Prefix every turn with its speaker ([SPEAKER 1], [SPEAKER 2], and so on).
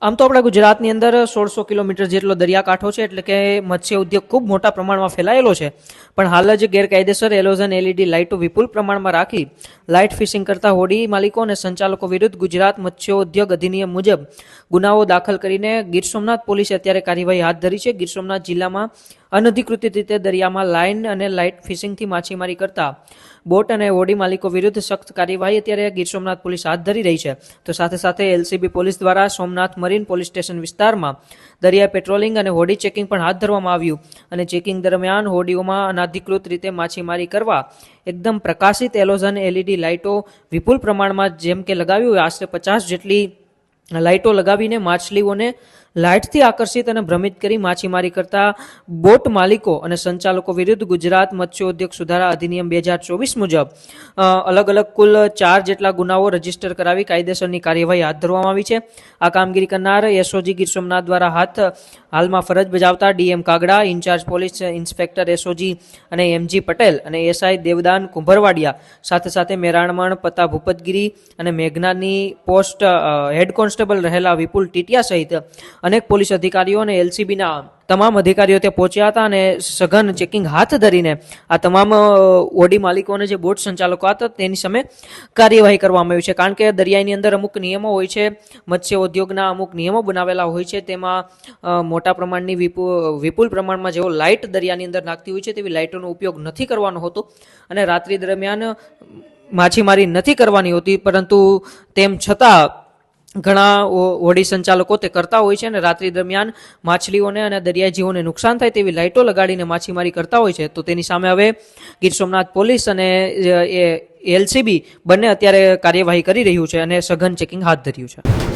[SPEAKER 1] આમ તો આપણા ગુજરાતની અંદર 1600 કિલોમીટર જેટલો દરિયાકાંઠો છે, એટલે કે મત્સ્ય ઉદ્યોગ ખૂબ મોટા પ્રમાણમાં ફેલાયેલો છે. પણ હાલ જ ગેરકાયદેસર એલોઝન એલઈડી લાઇટો વિપુલ પ્રમાણમાં રાખી લાઇટ ફિશિંગ કરતા હોડી માલિકો અને સંચાલકો વિરુદ્ધ ગુજરાત મત્સ્ય ઉદ્યોગ અધિનિયમ મુજબ ગુનાઓ દાખલ કરીને ગીર સોમનાથ પોલીસે અત્યારે કાર્યવાહી હાથ ધરી છે. ગીર સોમનાથ જિલ્લામાં અનધિકૃત રીતે દરિયામાં લાઇન અને લાઇટ ફિશિંગથી માછીમારી કરતા બોટ અને હોડી માલિકો વિરુદ્ધ સખ્ત કાર્યવાહી અત્યારે ગીર સોમનાથ પોલીસ હાથ ધરી રહી છે. તો સાથે સાથે એલસીબી પોલીસ દ્વારા સોમનાથ મરીન પોલીસ સ્ટેશન વિસ્તારમાં દરિયા પેટ્રોલિંગ અને હોડી ચેકિંગ પણ હાથ ધરવામાં આવ્યું અને ચેકિંગ દરમિયાન હોડીઓમાં અનધિકૃત રીતે માછીમારી કરવા એકદમ પ્રકાશિત એલોઝન એલઈડી લાઇટો વિપુલ પ્રમાણમાં જેમ કે લગાવ્યું, આશરે 50 જેટલી લાઇટો લગાવીને માછલીઓને લાઇટથી આકર્ષિત અને ભ્રમિત કરી માછીમારી કરતા બોટ માલિકો અને સંચાલકો વિરુદ્ધ ગુજરાત મત્સ્ય ઉદ્યોગ સુધારા અધિનિયમ 2024 મુજબ અલગ અલગ કુલ 4 જેટલા ગુનાઓ રજીસ્ટર કરાવી કાયદેસરની કાર્યવાહી હાથ ધરવામાં આવી છે. આ કામગીરી કરનાર એસઓજી ગીર સોમનાથ દ્વારા હાલમાં ફરજ બજાવતા ડીએમ કાગડા, ઇન્ચાર્જ પોલીસ ઇન્સ્પેક્ટર એસઓજી અને એમજી પટેલ અને એસઆઈ દેવદાન કુંભરવાડિયા, સાથે સાથે મેરાણમણ પતા ભૂપતગીરી અને મેઘનાની પોસ્ટ હેડ કોન્સ્ટેબલ રહેલા વિપુલ ટીટિયા સહિત અનેક પોલીસ અધિકારીઓ અને એલસીબીના તમામ અધિકારીઓ ત્યાં પહોંચ્યા હતા અને સઘન ચેકિંગ હાથ ધરીને આ તમામ હોડી માલિકો અને જે બોટ સંચાલકો હતા તેની સામે કાર્યવાહી કરવામાં આવી છે. કારણ કે દરિયાની અંદર અમુક નિયમો હોય છે, મત્સ્ય ઉદ્યોગના અમુક નિયમો બનાવેલા હોય છે, તેમાં મોટા પ્રમાણની વિપુલ પ્રમાણમાં જેવો લાઇટ દરિયાની અંદર નાખતી હોય છે તેવી લાઇટોનો ઉપયોગ નથી કરવાનો હોતો અને રાત્રિ દરમિયાન માછીમારી નથી કરવાની હોતી. પરંતુ તેમ છતાં ઘણા હોડી સંચાલકો તે કરતા હોય છે અને રાત્રિ દરમિયાન માછલીઓને અને દરિયાઈ જીવોને નુકસાન થાય તેવી લાઇટો લગાડીને માછીમારી કરતા હોય છે. તો તેની સામે હવે ગીર સોમનાથ પોલીસ અને એલસીબી બંને અત્યારે કાર્યવાહી કરી રહ્યું છે અને સઘન ચેકિંગ હાથ ધર્યું છે.